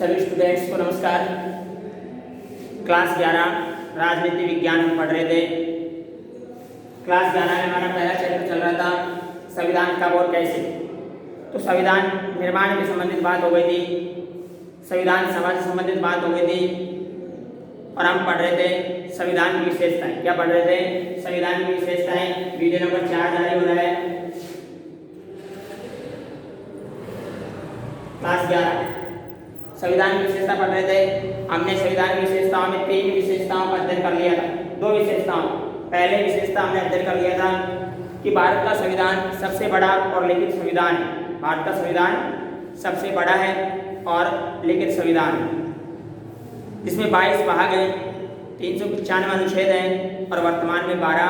सभी स्टूडेंट्स को नमस्कार। क्लास 11 राजनीति विज्ञान में पढ़ रहे थे। क्लास 11 में हमारा पहला चैप्टर चल रहा था संविधान कब और कैसे। तो संविधान निर्माण से संबंधित बात हो गई थी, संविधान सभा से संबंधित बात हो गई थी और हम पढ़ रहे थे संविधान की विशेषताएं। क्या पढ़ रहे थे? संविधान की विशेषताएं। वीडियो नंबर 4 जारी हो रहा है। क्लास 11 संविधान की विशेषता पढ़ रहे थे। हमने संविधान की विशेषताओं में 3 विशेषताओं का अध्ययन कर लिया था। 2 विशेषताओं, पहले विशेषता हमने अध्ययन कर लिया था कि भारत का संविधान सबसे बड़ा और लिखित संविधान है। भारत का संविधान सबसे बड़ा है और लिखित संविधान है, जिसमें 22 भाग हैं, 395 अनुच्छेद हैं और वर्तमान में 12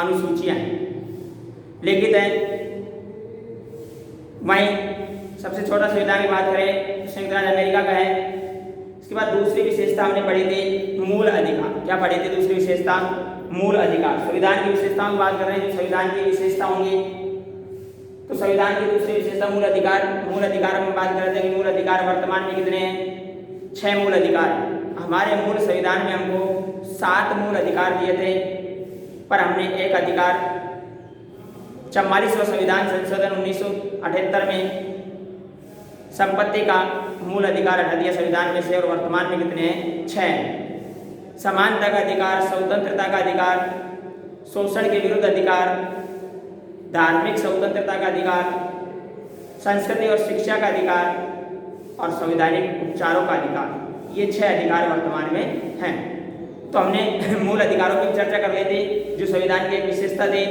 अनुसूचियां लिखित हैं। वहीं सबसे छोटा संविधान की बात करें तो संयुक्त राज्य अमेरिका का है। इसके बाद दूसरी विशेषता हमने पढ़ी थी मूल अधिकार। क्या पढ़ी थी दूसरी विशेषता? मूल अधिकार। संविधान की विशेषताओं की बात कर रहे हैं, जो संविधान की विशेषता होंगी तो संविधान की दूसरी विशेषता मूल अधिकार। मूल अधिकार में बात कर रहे थे कि मूल अधिकार वर्तमान में कितने हैं? 6 मूल अधिकार। हमारे मूल संविधान में हमको 7 मूल अधिकार दिए थे, पर हमने एक अधिकार 44वां संविधान संशोधन 1978 में संपत्ति का मूल अधिकार हटा दिया संविधान में से और वर्तमान में कितने हैं? 6। समानता का अधिकार, स्वतंत्रता का अधिकार, शोषण के विरुद्ध अधिकार, धार्मिक स्वतंत्रता का अधिकार, संस्कृति और शिक्षा का अधिकार और संवैधानिक उपचारों का अधिकार। ये 6 अधिकार वर्तमान में हैं। तो हमने मूल अधिकारों की चर्चा कर ली थी, जो संविधान की एक विशेषता थी,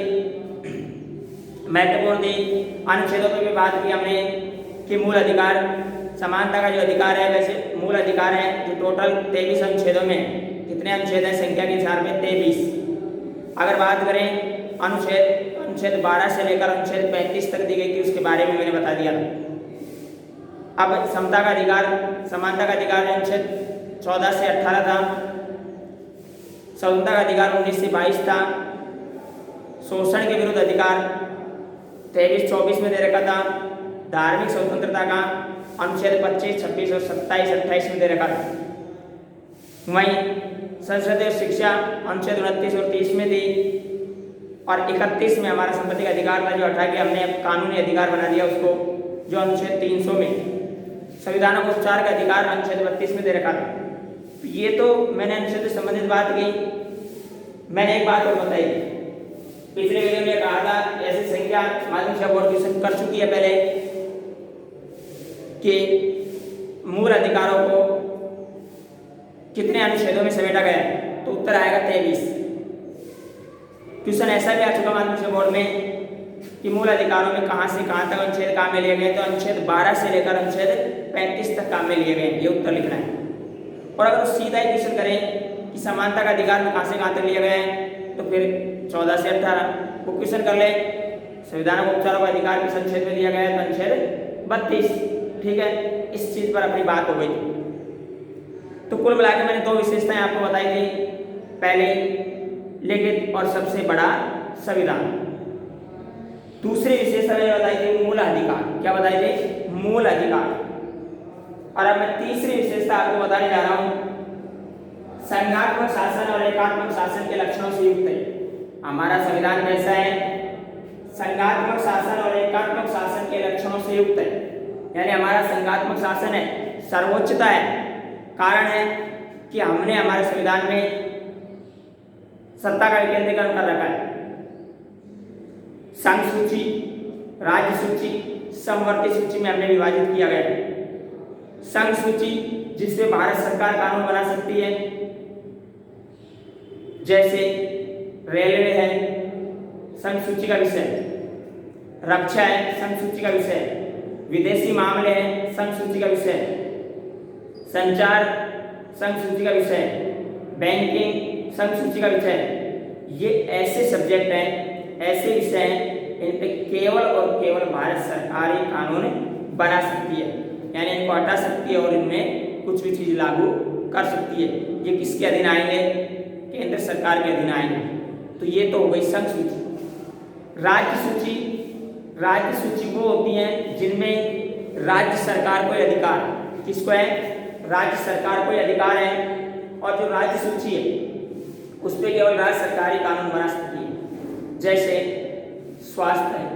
महत्वपूर्ण थी। अनुच्छेदों पर भी बात की हमने कि मूल अधिकार, समानता का जो अधिकार है, वैसे मूल अधिकार है जो टोटल 23 अनुच्छेदों में, कितने अनुच्छेद हैं संख्या के हिसाब में? 23। अगर बात करें अनुच्छेद 12 से लेकर अनुच्छेद 35 तक दी गई थी, उसके बारे में मैंने बता दिया। अब समता का अधिकार, समानता का अधिकार अनुच्छेद 14 से 18 था। स्वतंत्रता का अधिकार 19 से 22 था। शोषण के विरुद्ध अधिकार 23-24 में दे रखा था। धार्मिक स्वतंत्रता का अनुच्छेद 25, 26 और 27, 28 में दे रखा था। वहीं संसदीय शिक्षा अनुच्छेद 29 और 30 में थी और 31 में हमारा संपत्ति का अधिकार था, जो हटा के हमने कानूनी अधिकार बना दिया उसको, जो अनुच्छेद 300 में। संविधान को उपचार का अधिकार अनुच्छेद 32 में दे रखा था। ये तो मैंने अनुच्छेद से संबंधित बात की। मैंने एक बात और बताई, पिछले वीडियो में कहा था ऐसी संख्या माध्यमिक शिक्षा बोर्ड ट्यूशन कर चुकी है पहले कि मूल अधिकारों को कितने अनुच्छेदों में समेटा गया है, तो उत्तर आएगा 23। क्वेश्चन ऐसा भी आ चुका माध्यमिक शिक्षा बोर्ड में कि मूल अधिकारों में कहां से कहां तक अनुच्छेद काम में लिए गए, तो अनुच्छेद 12 से लेकर अनुच्छेद 35 तक काम में लिए गए, ये उत्तर लिखना है। और अगर सीधा ही क्वेश्चन करें कि समानता का अधिकार में कहां से कहां तक लिए गए हैं, तो फिर 14 से 18 को क्वेश्चन कर ले। संविधान को उपचारों का अधिकार किस अनुच्छेद में दिया गया है? तो अनुच्छेद 32। ठीक है, इस चीज पर अपनी बात हो गई। तो कुल मिलाकर मैंने 2 विशेषताएं आपको बताई थी, पहले लिखित और सबसे बड़ा संविधान। दूसरी विशेषता मैंने बताई थी मूल अधिकार। क्या बताई थी? मूल अधिकार। और अब मैं तीसरी विशेषता आपको बताने जा रहा हूं, संघात्मक शासन और एकात्मक शासन के लक्षणों से युक्त है। हमारा संविधान कैसा है? संघात्मक शासन और एकात्मक शासन के लक्षणों से युक्त है। यानी हमारा संघात्मक शासन है, सर्वोच्चता है। कारण है कि हमने हमारे संविधान में सत्ता का विकेंद्रीकरण कर रखा है। संघ सूची, राज्य सूची, समवर्ती सूची में हमने विभाजित किया गया है। संघ सूची जिसमें भारत सरकार कानून बना सकती है, जैसे रेलवे है, संघ सूची का विषय, रक्षा है, संघ सूची का विषय, विदेशी मामले हैं, संघ सूची का विषय, संचार संघ सूची का विषय, बैंकिंग संघ सूची का विषय। ये ऐसे सब्जेक्ट हैं, ऐसे विषय हैं, इन पे केवल और केवल भारत सरकार ही कानून बना सकती है, यानी इनको हटा सकती है और इनमें कुछ भी चीज लागू कर सकती है। ये किसके अधीन आएंगे? केंद्र सरकार के अधीन आएंगे। तो ये तो हो गई संघ सूची। राज्य सूची, राज्य सूची वो होती हैं जिनमें राज्य सरकार को अधिकार, किसको है? राज्य सरकार को ही अधिकार है, और जो राज्य सूची है उस पर केवल राज्य सरकार ही कानून बना सकती है। जैसे स्वास्थ्य है,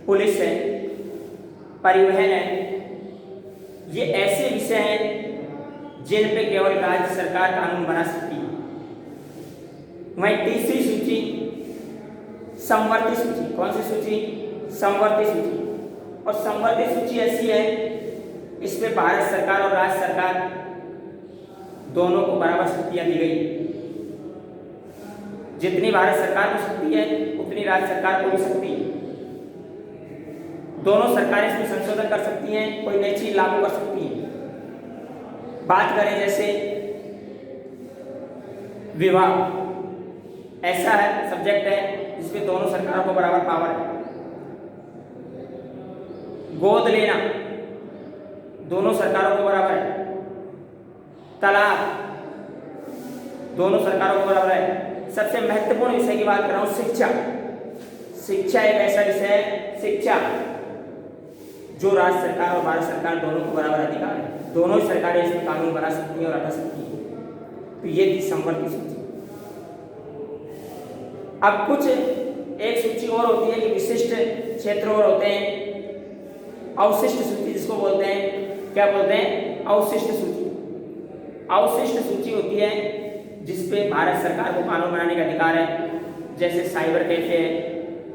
पुलिस है, परिवहन है, ये ऐसे विषय हैं जिन पे केवल राज्य सरकार कानून बना सकती है। वहीं तीसरी सूची संवर्ती सूची। कौन सी सूची? संवर्ती सूची। और संवर्ती सूची ऐसी है, इसमें भारत सरकार और राज्य सरकार दोनों को बराबर शक्तियां दी गई। जितनी भारत सरकार को शक्ति है उतनी राज्य सरकार को भी शक्ति है। दोनों सरकारें इसमें संशोधन कर सकती हैं, कोई नई चीज लागू कर सकती हैं। बात करें जैसे विवाह, ऐसा है सब्जेक्ट है जिसमें दोनों सरकारों को बराबर पावर है। गोद लेना दोनों सरकारों को बराबर है। तलाक दोनों सरकारों को बराबर है। सबसे महत्वपूर्ण विषय की बात कर रहा हूं, शिक्षा। शिक्षा एक ऐसा विषय है, शिक्षा, जो राज्य सरकार और भारत सरकार दोनों को बराबर अधिकार है। दोनों ही सरकारें इसमें कानून बना सकती हैं और हटा सकती हैं। तो ये थी संवर्ती सूची। अब कुछ एक सूची और होती है कि विशिष्ट क्षेत्र और होते हैं, अवशिष्ट सूची जिसको बोलते हैं। क्या बोलते हैं? अवशिष्ट सूची। अवशिष्ट सूची होती है जिसपे भारत सरकार को कानून बनाने का अधिकार है। जैसे साइबर कैफे है,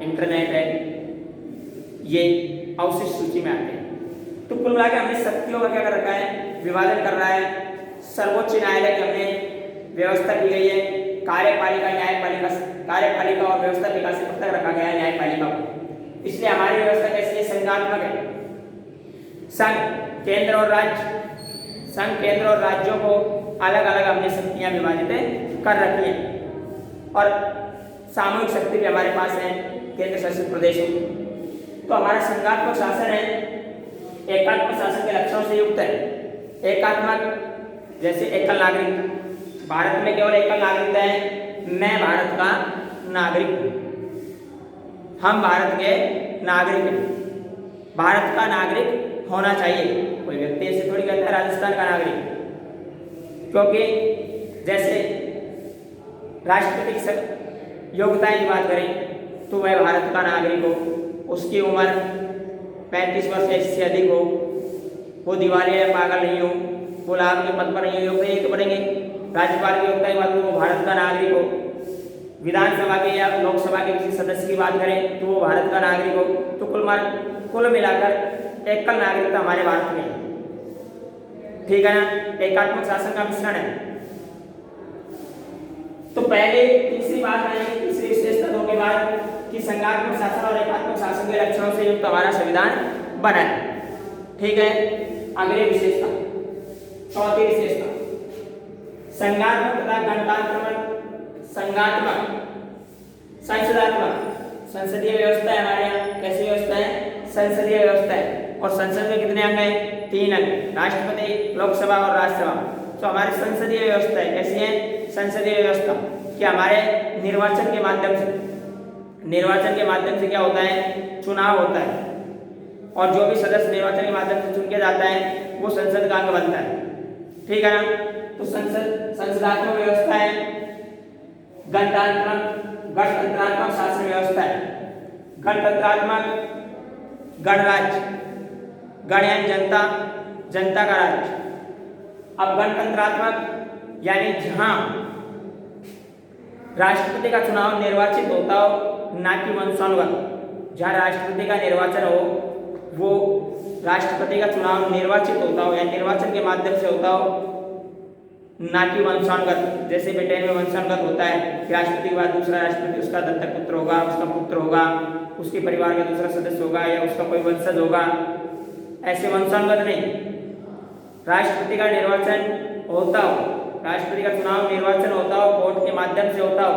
इंटरनेट है, ये अवशिष्ट सूची में आते हैं। तो कुल मिलाकर हमने शक्तियों का क्या कर रखा है? विभाजन कर रहा है। सर्वोच्च न्यायालय की हमने व्यवस्था की गई है। कार्यपालिका, न्यायपालिका, कार्यपालिका और व्यवस्था विकास से पृथक रखा गया है न्यायपालिका को। इसलिए हमारी व्यवस्था कैसी है? संघात्मक है। संघ, केंद्र और राज्य, संघ, केंद्र और राज्यों को अलग अलग हमने शक्तियां विभाजित कर रखी है। और सामूहिक शक्ति भी हमारे पास है केंद्र शासित प्रदेशों। तो हमारा संघात्मक शासन है, एकात्मक शासन के लक्षणों से युक्त है। एकात्मक जैसे एकल नागरिक, भारत में केवल एकल नागरिकता है। मैं भारत का नागरिक हूं, हम भारत के नागरिक हैं। भारत का नागरिक होना चाहिए। कोई व्यक्ति ऐसे थोड़ी कहता है राजस्थान का नागरिक, क्योंकि जैसे राष्ट्रपति की योग्यताएं की बात करें तो वह भारत का नागरिक हो, उसकी उम्र 35 वर्ष से अधिक हो, वो दिवालिया या पागल नहीं हो, वो लाभ के पद पर नहीं हो, ये तो पढ़ेंगे। राज्यपाल की योग्यता की बात करें वो भारत का नागरिक हो। विधानसभा के या लोकसभा के किसी सदस्य की बात करें तो वो भारत का नागरिक हो। तो कुल मिलाकर एकल नागरिकता हमारे भारत में है। ठीक है ना? एकात्मक शासन का मिश्रण है। तो पहले तीसरी बात आएगी, तीसरी विशेषता दो के बाद कि संघात्मक शासन और एकात्मक शासन के लक्षणों से युक्त हमारा संविधान बना है। ठीक है? अगली विशेषता, चौथी विशेषता, संघात्मक तथा गणतंत्रात्मक। संघात्मक, संसदात्मक, संसदीय व्यवस्था है हमारे यहाँ। कैसी व्यवस्था है? संसदीय व्यवस्था है। और संसद में कितने अंग हैं? 3 अंग, राष्ट्रपति, लोकसभा और राज्यसभा। तो हमारी संसदीय व्यवस्था है। कैसी है? संसदीय व्यवस्था कि हमारे निर्वाचन के माध्यम से क्या होता है? चुनाव होता है, और जो भी सदस्य निर्वाचन के माध्यम से चुन के जाता है वो संसद का अंग बनता है। ठीक है ना? तो संसदात्मक व्यवस्था है, गणतंत्रात्मक शासन व्यवस्था है। गणतंत्रात्मक, गणराज्य, गण यानी जनता, जनता का राज्य। अब गणतंत्रात्मक यानी जहां राष्ट्रपति का चुनाव निर्वाचित होता हो, ना कि वंशानुगत। जहां राष्ट्रपति का निर्वाचन हो, वो राष्ट्रपति का चुनाव निर्वाचित होता हो या निर्वाचन के माध्यम से होता हो, ना कि वंशानुगत। जैसे ब्रिटेन में वंशानुगत होता है, राष्ट्रपति के बाद दूसरा राष्ट्रपति उसका दत्तक पुत्र होगा, उसका पुत्र होगा, उसके परिवार का दूसरा सदस्य होगा या उसका कोई वंशज होगा। ऐसे वंशानुगत नहीं, राष्ट्रपति का निर्वाचन होता हो, राष्ट्रपति का चुनाव निर्वाचन होता हो, वोट के माध्यम से होता हो,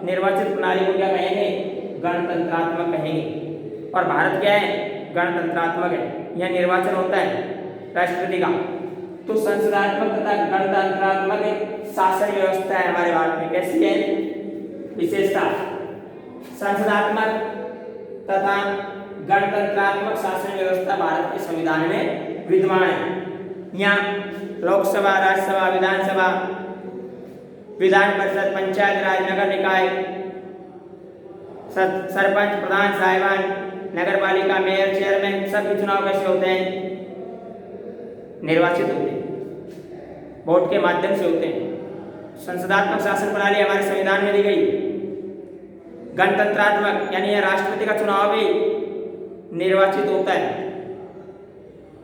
निर्वाचित प्रणाली को क्या कहेंगे? गणतंत्रात्मक कहेंगे। और भारत क्या है? गणतंत्रात्मक है। यह निर्वाचन होता है राष्ट्रपति का। तो संसदात्मक तथा गणतंत्रात्मक शासन व्यवस्था है हमारे भारत में। कैसी है विशेषता? संसदात्मक तथा गणतंत्रात्मक शासन व्यवस्था भारत के संविधान में विद्यमान है। यहाँ लोकसभा, राज्यसभा, विधानसभा, विधान परिषद, पंचायत राज, नगर निकाय, सरपंच, प्रधान, साहिबान, नगर पालिका, मेयर, चेयरमैन, सभी चुनाव कैसे होते हैं? निर्वाचित होते हैं, वोट के माध्यम से होते हैं। संसदात्मक शासन प्रणाली हमारे संविधान में दी गई। गणतंत्रात्मक यानी यह राष्ट्रपति का चुनाव भी निर्वाचित होता है,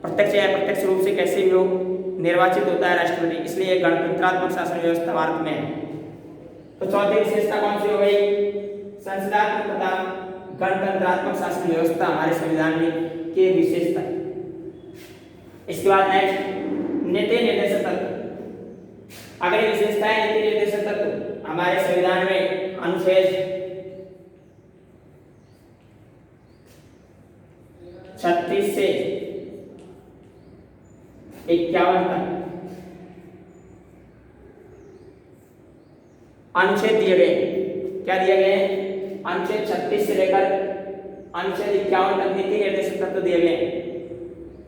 प्रत्यक्ष या अप्रत्यक्ष रूप से कैसे भी हो निर्वाचित होता है राष्ट्रपति, इसलिए गणतंत्रात्मक शासन व्यवस्था भारत में है। तो चौथी विशेषता कौन सी हो गई? संसदात्मक तथा गणतंत्रात्मक शासन व्यवस्था हमारे संविधान में की विशेषता है। इसके बाद नेक्स्ट नीति निर्देशक तत्व। अगली विशेषता है नीति निर्देशक तत्व। हमारे संविधान में अनुच्छेद 36 से 51 तक अनुच्छेद दिए गए। क्या दिए गए? अनुच्छेद 36 से लेकर अनुच्छेद 51 तक नीति निर्देशक तत्व दिए गए।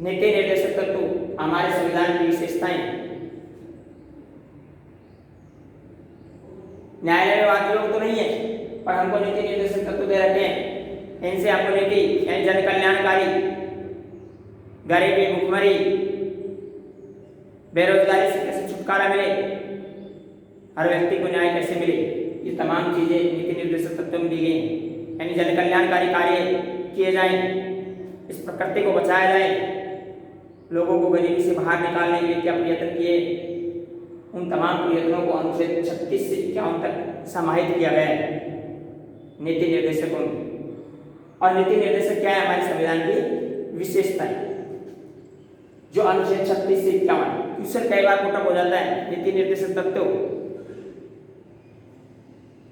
नीति निर्देशक तत्व हमारे संविधान की विशेषताएं। न्यायालय में वाद विवाद तो नहीं है, पर हमको नीति निर्देशक तत्व दे रखे हैं। इनसे आपको नीति यानी जन कल्याणकारी, गरीबी, भुखमरी, बेरोजगारी से कैसे छुटकारा मिले, हर व्यक्ति को न्याय कैसे मिले, ये तमाम चीजें नीति निर्देशक तत्व में दी गई हैं। यानी जन कल्याणकारी कार्य किए जाएं, इस प्रकृति को बचाया जाए, लोगों को गरीबी से बाहर निकालने के लिए क्या प्रयत्न किए, उन तमाम प्रयत्नों को अनुच्छेद 36 से 51 तक समाहित किया गया है नीति निर्देशकों में। और नीति निर्देशक क्या है? हमारे संविधान की विशेषता है। जो अनुच्छेद 36 से 51 क्वेश्चन कई बार पुटअप हो जाता है। नीति निर्देशक तत्व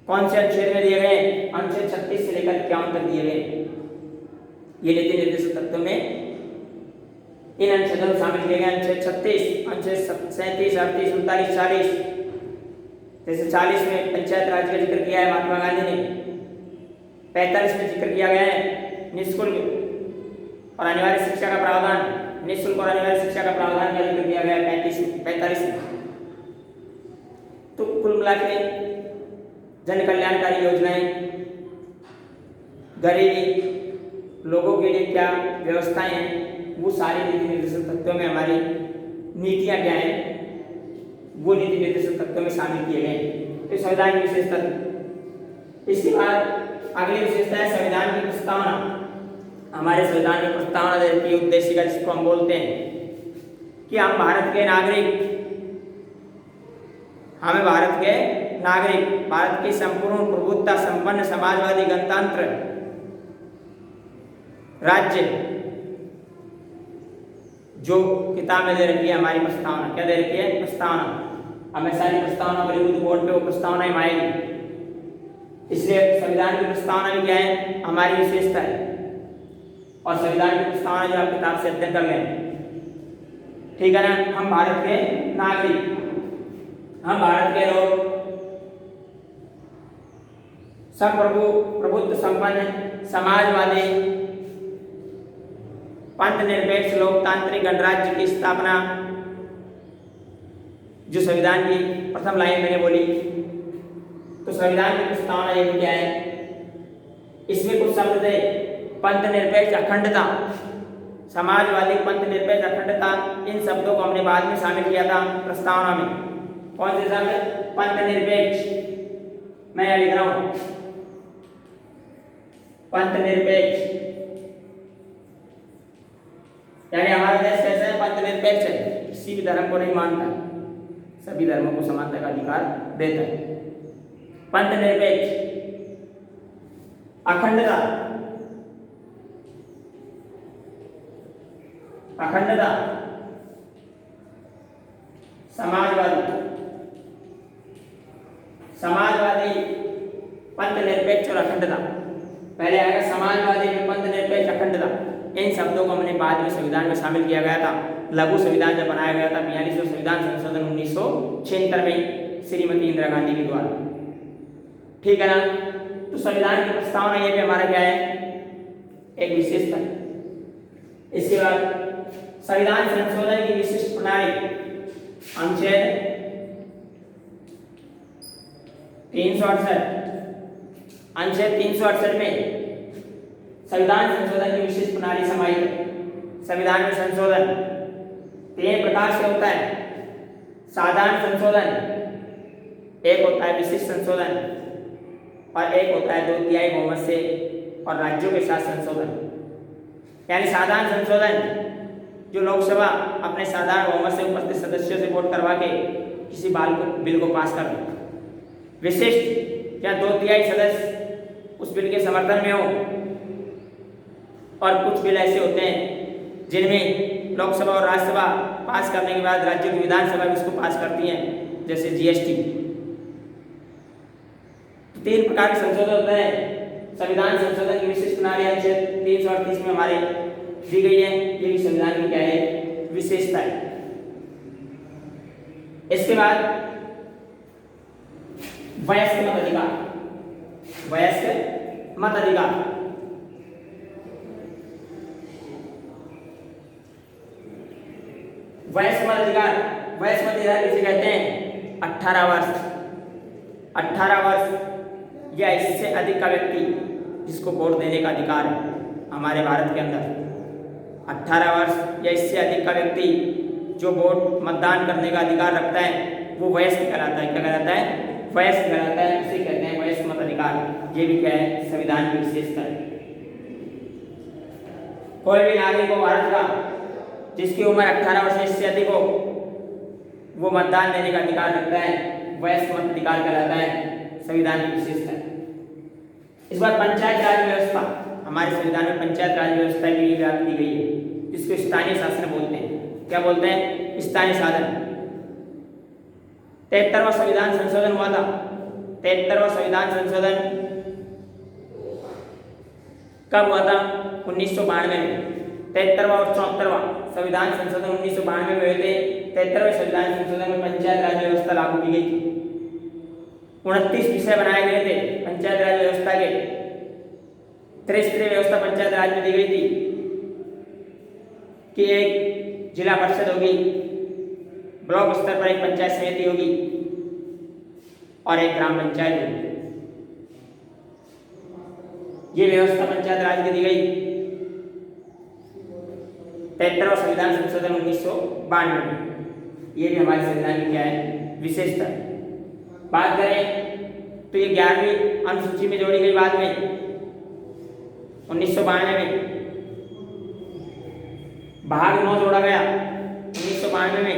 कौन से अनुच्छेद में दिए गए? अनुच्छेद 36 से लेकर 51 तक दिए गए। ये नीति निर्देशक तत्व में इन अनुच्छेदों में शामिल किए गए। अनुच्छेद 36, अनुच्छेद 37, 38, 39, 40। जैसे 40 में पंचायत राज का जिक्र किया है महात्मा गांधी ने, 45 में जिक्र किया गया है निःशुल्क और अनिवार्य शिक्षा का प्रावधान, निःशुल्क और अनिवार्य शिक्षा का प्रावधान का जिक्र किया गया है 45 में। तो कुल मिला के जन कल्याणकारी योजनाएं, गरीबी, लोगों के लिए क्या व्यवस्थाएं हैं, वो सारी नीति निर्देशक तत्वों में हमारी नीतियां क्या हैं, वो नीति निर्देशक तत्वों में शामिल किए गए। तो संविधान की विशेषता। इसके बाद अगली विशेषता है संविधान की प्रस्तावना। हमारे संविधान में प्रस्तावना की उद्देशिका, जिसको हम बोलते हैं कि हम भारत के नागरिक, हमें भारत के नागरिक, भारत की संपूर्ण प्रभुत्ता संपन्न समाजवादी गणतंत्र राज्य, जो किताब में दे रखी है हमारी प्रस्तावना। क्या दे रखी है? प्रस्तावना। हमेशा की प्रस्तावना बॉलीवुड बोर्ड पे वो प्रस्तावना ही आएगी, इसलिए संविधान की प्रस्तावना भी क्या है? हमारी विशेषता है। और संविधान की प्रस्तावना जो आप किताब से अध्ययन कर लें, ठीक है ना। हम भारत के नागरिक, हम भारत के लोग, प्रभुत्व संपन्न समाजवादी पंथ निरपेक्ष लोकतांत्रिक गणराज्य की स्थापना, जो संविधान की प्रथम लाइन मैंने बोली। तो संविधान की प्रस्तावना ये क्या है? इसमें कुछ शब्द थे, पंथ निरपेक्ष अखंडता, समाजवादी पंथ निरपेक्ष अखंडता, इन शब्दों को हमने बाद में शामिल किया था प्रस्तावना में। कौन से शब्द? पंथ निरपेक्ष, मैं यह लिख रहा हूं, पंथ निरपेक्ष, यानी हमारा देश कैसा है? पंथ निरपेक्ष है, किसी भी धर्म को नहीं मानता, सभी धर्मों को समानता का अधिकार देता है। पंथ निरपेक्ष, अखंडता, अखंडता, समाजवादी, समाजवादी पंथ निरपेक्ष और अखंडता। पहले आएगा समाजवादी, पंथ निरपेक्ष, अखंडता। इन शब्दों को हमने बाद में संविधान में शामिल किया गया था। लघु संविधान जब बनाया गया था 42वां संविधान संशोधन 1976 में श्रीमती इंदिरा गांधी के द्वारा, ठीक है ना। तो संविधान की प्रस्तावना ये भी हमारा क्या है? एक विशेषता है। इसके बाद संविधान संशोधन की विशिष्ट प्रणाली अनुच्छेद 368, अनुच्छेद 368 में संविधान संशोधन की विशिष्ट प्रणाली समाहित है। संविधान में संशोधन 3 प्रकार से होता है। साधारण संशोधन, एक होता है विशिष्ट संशोधन और एक होता है 2/3 बहुमत से और राज्यों के साथ संशोधन। यानी साधारण संशोधन जो लोकसभा अपने साधारण बहुमत से उपस्थित सदस्यों से वोट करवा के किसी बिल को पास कर दे। विशिष्ट या 2/3 सदस्य उस बिल के समर्थन में हो। और कुछ बिल ऐसे होते हैं जिनमें लोकसभा और राज्यसभा पास करने के बाद राज्यों की विधानसभा भी उसको पास करती हैं, जैसे जीएसटी। 3 प्रकार के संशोधन होते हैं। संविधान संशोधन की विशिष्ट प्रणाली अनुच्छेद 338 में हमारे दी गई है। ये भी संविधान की क्या है, विशेषता है। इसके बाद वयस्क मत अधिकार, वयस्क मत अधिकार। वयस्क मत अधिकार, वयस्क मत अधिकार किसे कहते हैं? 18 वर्ष, 18 वर्ष या इससे अधिक का व्यक्ति जिसको वोट देने का अधिकार है हमारे भारत के अंदर। 18 वर्ष या इससे अधिक का व्यक्ति जो वोट मतदान करने का अधिकार रखता है वो वयस्क कहलाता है। क्या कहलाता है? वयस्क कहलाता है। इसे कहते हैं वयस्क मत अधिकार। ये भी क्या है? संविधान की विशेषता है। कोई भी नागरिक हो भारत का जिसकी उम्र 18 वर्ष से अधिक हो वो मतदान देने का अधिकार रखता है, वयस्क मत अधिकार कहलाता है। संविधान की विशेषता है। इस बार पंचायत राज व्यवस्था, हमारे संविधान में पंचायत राज व्यवस्था के लिए बात की गई है, जिसको स्थानीय शासन बोलते हैं। क्या बोलते हैं? स्थानीय शासन। 73वां संविधान संशोधन हुआ था। 73वां संविधान संशोधन कब हुआ था? 1992 में। 73वां और 74वां संविधान संशोधन 1992 में हुए थे। 73वें संविधान संशोधन में पंचायत राज व्यवस्था लागू की गई थी। 29 विषय बनाए गए थे पंचायत राज व्यवस्था के। त्रिस्तरीय व्यवस्था पंचायत राज में दी गई थी कि एक जिला परिषद होगी, ब्लॉक स्तर पर एक पंचायत समिति होगी और एक ग्राम पंचायत होगी। ये व्यवस्था पंचायत राज की दी गई। 73वां संविधान संशोधन 1992 में। ये भी हमारे संविधान की क्या है? विशेषता। बात करें तो ये 11वीं अनुसूची में जोड़ी गई बाद में 1992 में। भाग 9 जोड़ा गया 1992 में।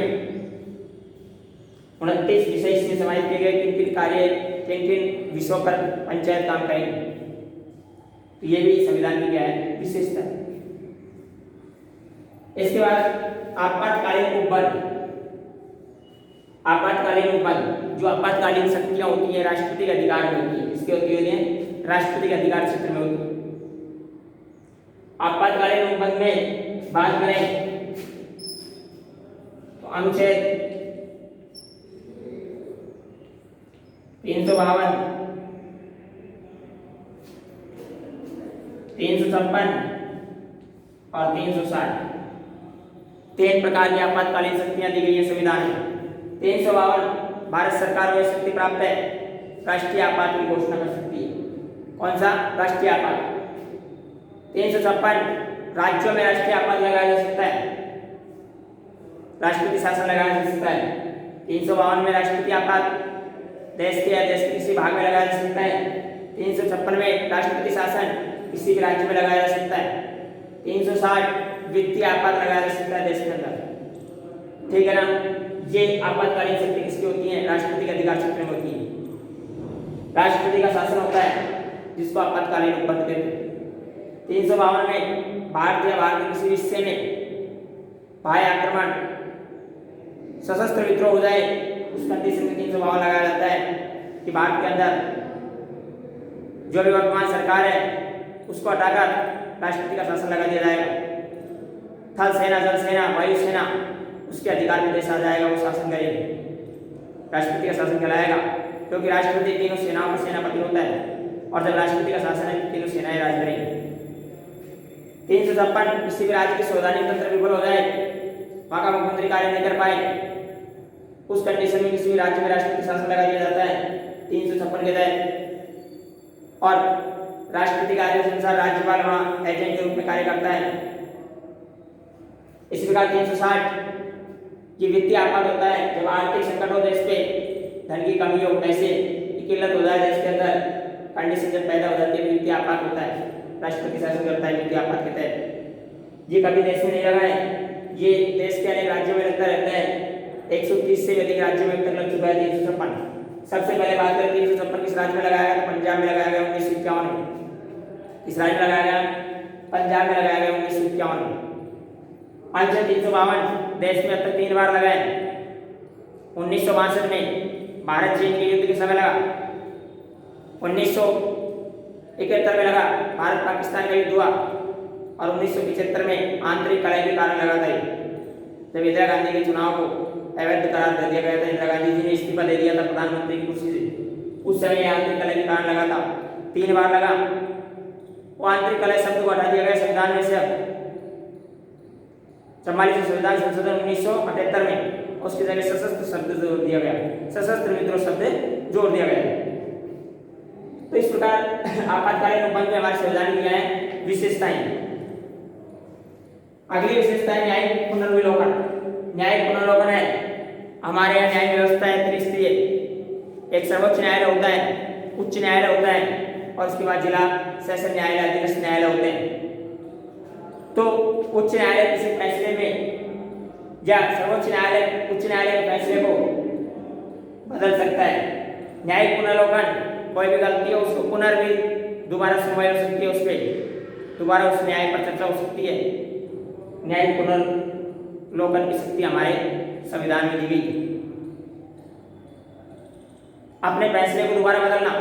29 विषय इसमें समाहित किए गए। किन किन कार्य, किन किन विषयों पर पंचायत काम करेंगे। तो ये भी संविधान की क्या है? विशेषता है। इसके बाद आपातकालीन उपबल। आपातकालीन उपबल जो आपातकालीन शक्तियां होती हैं राष्ट्रपति के अधिकार में होती है। इसके होती है राष्ट्रपति के अधिकार क्षेत्र में होती है। आपातकालीन उपबल में बात करें तो अनुच्छेद 352, 356 और 360 3 प्रकार की आपातकालीन शक्तियां दी गई है संविधान में। 352 भारत सरकार को शक्ति प्राप्त है, राष्ट्रीय आपात की घोषणा कर सकती है। कौन सा? राष्ट्रीय आपात। 356 राज्यों में राष्ट्रीय आपात लगाया जा सकता है, राष्ट्रपति शासन लगाया जा सकता है। 352 में राष्ट्रपति आपात देश के या देश के किसी भाग में लगाया जा सकता है। 356 में राष्ट्रपति शासन किसी भी राज्य में लगाया जा सकता है। 360 वित्तीय आपात लगाया जा सकता है देश के अंदर। ठीक है ना? ये आपातकालीन शक्ति किसकी होती है? राष्ट्रपति के अधिकार क्षेत्र में होती है। राष्ट्रपति का शासन होता है जिसको आपातकालीन उपबल कहते हैं। 352 में भारत या भारत के किसी हिस्से में बाह्य आक्रमण, सशस्त्र विद्रोह हो जाए उस कंडीशन में 352 लगाया जाता है कि भारत के अंदर जो भी वर्तमान सरकार है उसको हटाकर राष्ट्रपति का शासन लगा दिया जाएगा। थल सेना, जल सेना, वायु सेना उसके अधिकार में देश आ जाएगा, वो शासन करेगी। राष्ट्रपति का शासन कहलाएगा क्योंकि राष्ट्रपति तीनों सेनाओं का सेनापति होता है और जब राष्ट्रपति का शासन है तीनों सेनाएं राज करेंगी। 356 किसी भी राज्य की संवैधानिक तंत्र विफल हो जाए वहाँ का मुख्यमंत्री कार्य नहीं कर पाए, उस कंडीशन में किसी भी राज्य में राष्ट्रपति शासन लगा दिया जाता है 356 के तहत। और राष्ट्रपति के आदेश अनुसार राज्यपाल वहाँ एजेंट के रूप में कार्य करता है। इस प्रकार 360 ये वित्तीय आपात होता है जब आर्थिक संकट हो देश पे, धन की कमी हो, पैसे की किल्लत हो जाए देश के अंदर, कंडीशन जब पैदा हो जाती है वित्तीय आपात होता है, राष्ट्रपति शासन करता है वित्तीय आपात के तहत। ये कभी देश में नहीं लगा है, ये देश के अनेक राज्यों में लगता रहता है। 130 से अधिक राज्यों में अब तक लग चुका है 356। सबसे पहले बात करें 356 किस राज्य में लगाया गया, तो पंजाब में लगाया गया 1951 में। किस राज्य में लगाया गया, पंजाब में लगाया गया 1951 में। अनुच्छेद 352 देश में अब तक 3 बार लगा है। 1962 में भारत चीन के युद्ध के समय लगा, 1971 में लगा, भारत पाकिस्तान का युद्ध हुआ, और 1975 में आंतरिक कलह के कारण लगा था। जब इंदिरा गांधी के चुनाव को अवैध करार दे दिया गया था, इंदिरा गांधी जी ने इस्तीफा दे दिया था प्रधानमंत्री की कुर्सी से, उस समय आंतरिक कलह के कारण लगा था, 3 बार लगा। वो आंतरिक कलह शब्द को हटा दिया गया संविधान में से। अब 44वें संविधान संशोधन 1978 में उसकी जगह सशस्त्र शब्द जोड़ दिया गया, सशस्त्र विद्रोह शब्द जोड़ दिया गया। तो इस प्रकार आपातकालीन उपबंध में हमारे संविधान की है विशेषताएं। अगली विशेषताएं न्यायिक पुनर्विलोकन। न्यायिक पुनर्विलोकन है हमारे यहाँ न्याय व्यवस्था है त्रिस्तरीय। एक सर्वोच्च न्यायालय होता है, उच्च न्यायालय होता है, और उसके बाद जिला सेशन न्यायालय, अधीनस्थ न्यायालय होते हैं। तो उच्च न्यायालय किसी फैसले में या सर्वोच्च न्यायालय उच्च न्यायालय के फैसले को बदल सकता है। न्यायिक पुनर्विलोकन, कोई भी गलती हो उसको पुनर्वी दोबारा सुनवाई हो सकती है, उस पर दोबारा उस न्याय पर चर्चा हो सकती है। न्यायिक पुनर्विलोकन की शक्ति हमारे संविधान में दी गई। अपने फैसले को दोबारा बदलना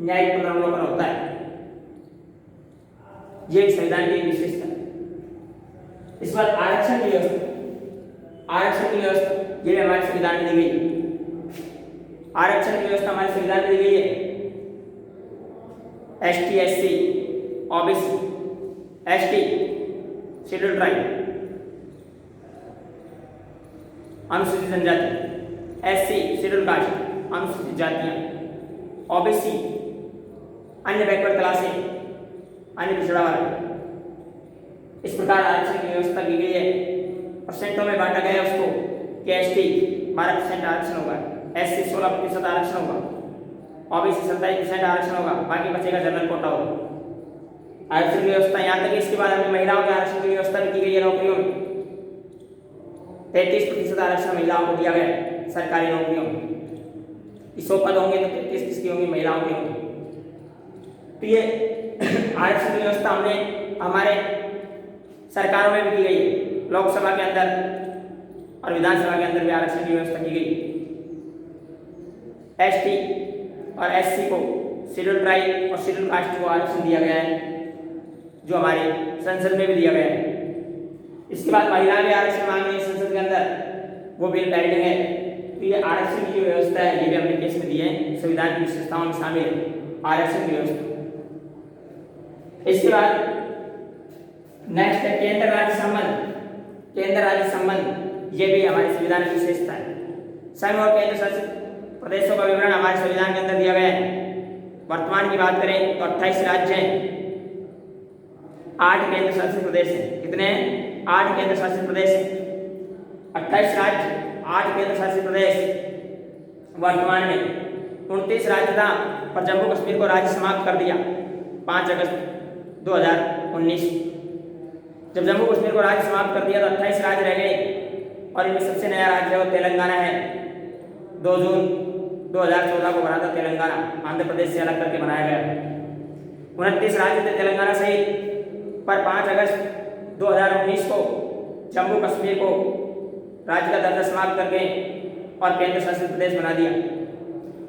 न्यायिक पुनर्विलोकन होता है, ये संविधान की विशेषता है। इस बार आरक्षण की व्यवस्था, आरक्षण की व्यवस्था ये हमारे संविधान में दी गई। आरक्षण की व्यवस्था हमारे संविधान में दी गई है। ST SC OBC, ST scheduled tribe अनुसूचित जनजाति, SC शेड्यूल्ड कास्ट अनुसूचित जातियां, OBC अन्य बैकवर्ड क्लासें, अन्य पिछड़ा वर्ग। इस प्रकार आरक्षण की व्यवस्था की गई है। परसेंटों में बांटा गया है उसको कि ST 12% आरक्षण होगा, SC 16% आरक्षण होगा, OBC 27% आरक्षण होगा, बाकी बचेगा जनरल कोटा होगा। आरक्षण की व्यवस्था यहाँ तक। इसके बाद अभी महिलाओं के आरक्षण की व्यवस्था भी की गई है। नौकरियों में 33% आरक्षण महिलाओं को दिया गया है सरकारी नौकरियों में। 100 पद होंगे तो 33 किसकी होंगी, महिलाओं की होंगी। तो ये आरक्षण की व्यवस्था हमने हमारे सरकारों में भी की गई है। लोकसभा के अंदर और विधानसभा के अंदर भी आरक्षण की व्यवस्था की गई। ST और SC को शेड्यूल ट्राइब और शेड्यूल कास्ट को आरक्षण दिया गया है, जो हमारे संसद में भी दिया गया है। इसके बाद महिलाएं भी आरक्षण मांग रही है संसद के अंदर, वो बिल पेंडिंग है। तो ये आरक्षण की जो व्यवस्था है ये भी हमने केस में दी है, संविधान की विशेषताओं में शामिल है आरक्षण की व्यवस्था। इसके बाद नेक्स्ट है केंद्र राज्य संबंध। केंद्र राज्य संबंध ये भी हमारे संविधान की विशेषता है। संघ और केंद्र शासित प्रदेशों का विवरण हमारे संविधान के अंदर दिया गया है। वर्तमान की बात करें तो 28 राज्य हैं, 8 केंद्र शासित प्रदेश हैं। कितने हैं? 8 केंद्र शासित प्रदेश हैं। 28 राज्य, 8 केंद्र शासित प्रदेश। वर्तमान में 29 राज्य था, पर जम्मू कश्मीर को राज्य समाप्त कर दिया 5 अगस्त 2019। जब जम्मू कश्मीर को राज्य समाप्त कर दिया तो 28 राज्य रह गए, और इनमें सबसे नया राज्य वो तेलंगाना है। 2 जून 2014 को बना था तेलंगाना, आंध्र प्रदेश से अलग करके बनाया गया। 29 राज्य थे तेलंगाना सहित, पर 5 अगस्त 2019 को जम्मू कश्मीर को राज्य का दर्जा समाप्त करके और केंद्र शासित प्रदेश बना दिया।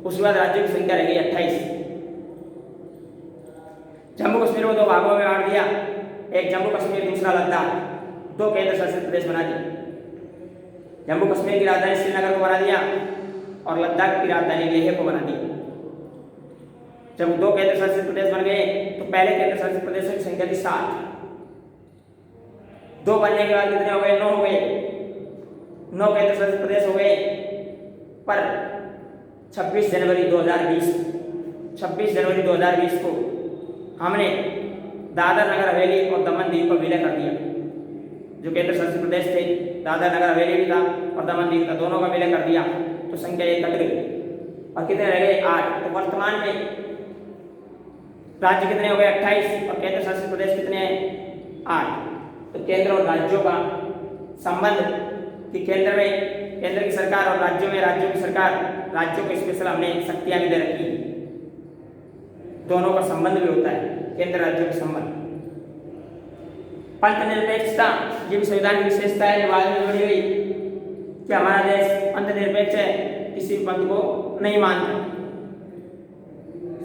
उसके बाद राज्यों की संख्या रह गई 28। जम्मू कश्मीर को 2 भागों में बांट दिया, एक जम्मू कश्मीर दूसरा लद्दाख, 2 केंद्र शासित प्रदेश बना दिए। जम्मू कश्मीर की राजधानी श्रीनगर को बना दिया और लद्दाख की राजधानी लेह को बना दिया। जब 2 केंद्र शासित प्रदेश बन गए तो पहले केंद्र शासित प्रदेशों की संख्या थी 7, 2 बनने के बाद कितने हो गए? 9 हो गए। 9 केंद्र शासित प्रदेश हो गए। पर 26 जनवरी 2020 को हमने दादर नगर हवेली और दमन दीव को विलय कर दिया। जो केंद्र शासित प्रदेश थे, दादर नगर हवेली भी था और दमन दीव था, दोनों का विलय कर दिया। तो संख्या 1 कट गई और कितने रह गए? 8। तो वर्तमान में राज्य कितने हो गए? 28 और केंद्र शासित प्रदेश कितने हैं? 8। तो केंद्र और राज्यों का संबंध कि केंद्र की सरकार और राज्यों में राज्यों की सरकार, राज्यों को स्पेशल हमने शक्तियां भी दे रखी, दोनों का संबंध भी होता है, केंद्र राज्यों का संबंध। पंथ निरपेक्षता, ये भी संविधान की विशेषता है, बाद में जोड़ी हुई कि हमारा देश पंथ निरपेक्ष है, किसी पंथ को नहीं मानता,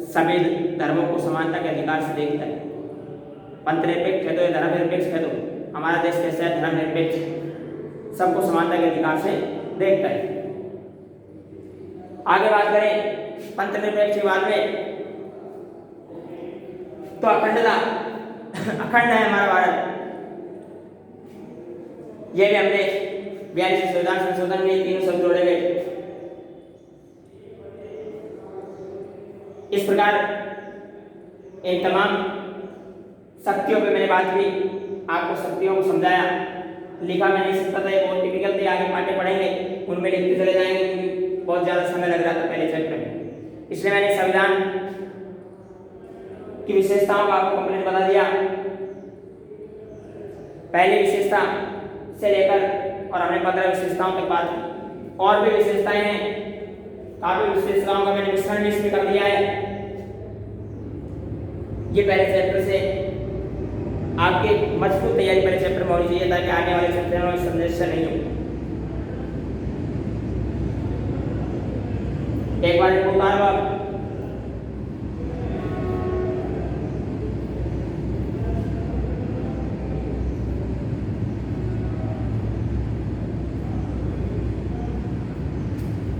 सभी धर्मों को समानता के अधिकार से देखता है। पंथ निरपेक्ष है तो ये धर्म निरपेक्ष है, तो हमारा देश कैसे है? धर्म निरपेक्ष, सबको समानता के अधिकार से देखता है। आगे बात करें पंथ निरपेक्ष के बाद में, तो अखंडता, अखंड है हमारा भारत। ये भी हमने 42 संविधान संशोधन में 3 शब्द जोड़े गए। इस प्रकार इन तमाम शक्तियों पे मैंने बात की, आपको शक्तियों को समझाया। लिखा मैं नहीं सकता था, ये बहुत टिपिकल थे, आगे पाठ्य पढ़ेंगे उनमें लिखते चले जाएंगे क्योंकि बहुत ज़्यादा समय लग रहा था पहले चैप्टर में। इसलिए मैंने संविधान की विशेषताओं को आपको कंप्लीट बता दिया। पहली विशेषता से लेकर और हमने 15 विशेषताओं तक बात की। और भी विशेषताएं हैं, काफी विशेषताओं का मैंने मिश्रण भी इसमें कर दिया है। ये पहले चैप्टर से आपकी मजबूत तैयारी पहले चैप्टर में होनी चाहिए ताकि आने वाले चैप्टर में समस्या नहीं हो। एक बार बोलता हूं आप,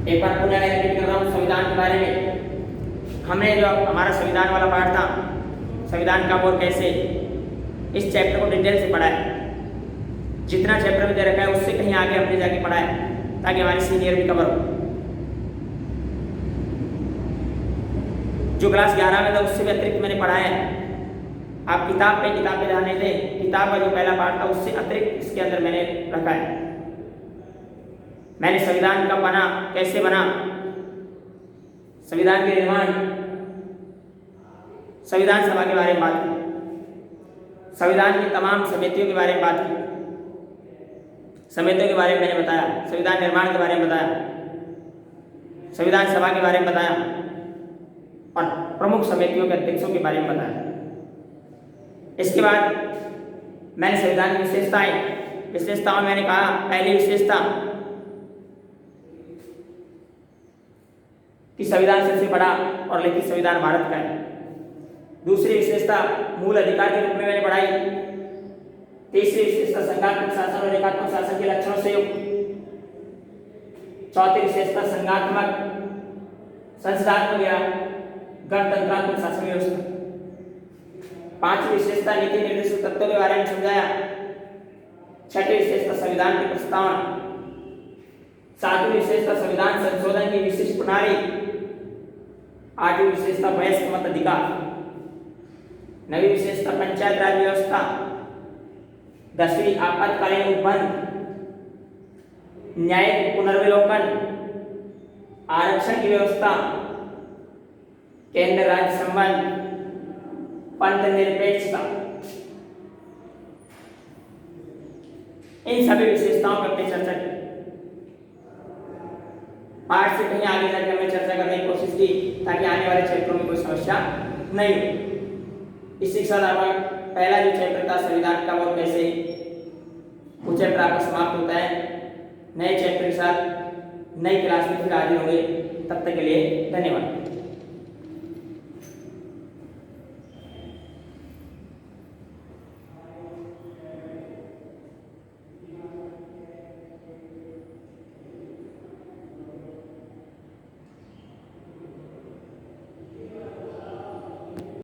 एक बार पुनः रिपीट कर रहा हूँ संविधान के बारे में। हमने जो हमारा संविधान वाला पार्ट था, संविधान कब और कैसे, इस चैप्टर को डिटेल से पढ़ा है। जितना चैप्टर में दे रखा है उससे कहीं आगे हमने जाके पढ़ा है ताकि हमारी सीनियर भी कवर हो। जो क्लास 11 में था उससे भी अतिरिक्त मैंने पढ़ा है। आप किताब पे ध्यान नहीं दें, किताब का जो पहला पार्ट था उससे अतिरिक्त इसके अंदर मैंने रखा है। मैंने संविधान कब बना, कैसे बना, संविधान के निर्माण, संविधान सभा के बारे में बात की, संविधान की तमाम समितियों के बारे में बात की, समितियों के बारे में मैंने बताया, संविधान निर्माण के बारे में बताया, संविधान सभा के बारे में बताया और प्रमुख समितियों के अध्यक्षों के बारे में बताया। इसके बाद मैंने संविधान की विशेषताओं में मैंने कहा, पहली विशेषता कि संविधान सबसे बड़ा और लिखित संविधान भारत का है। दूसरी विशेषता मूल अधिकार के रूप में मैंने पढ़ाई। तीसरी विशेषता संघात्मक शासन और एकात्मक शासन के लक्षणों से युक्त। चौथी विशेषता संघात्मक, संसदात्मक या गणतंत्रात्मक शासन व्यवस्था। पांचवी विशेषता नीति निर्देशक तत्वों के बारे में समझाया। छठी विशेषता संविधान की प्रस्तावना। सातवीं विशेषता संविधान संशोधन की विशिष्ट प्रणाली। आठवीं विशेषता वयस्क मताधिकार। नवी विशेषता पंचायत राज व्यवस्था। 10वीं आपातकालीन उपबंध, न्यायिक पुनर्विलोकन, आरक्षण की व्यवस्था, केंद्र राज्य संबंध, पंथ निरपेक्षता। इन सभी विशेषताओं पर अपनी चर्चा की। पार्ट से कहीं आगे जाकर हमने चर्चा करने की कोशिश की ताकि आने वाले चैप्टरों में कोई समस्या नहीं हो। इसी के साथ हमारा पहला जो चैप्टर था संविधान का वो कैसे, वो चैप्टर आपका समाप्त होता है। नए चैप्टर के साथ नई क्लास में फिर हाजिर होंगे। तब तक के लिए धन्यवाद।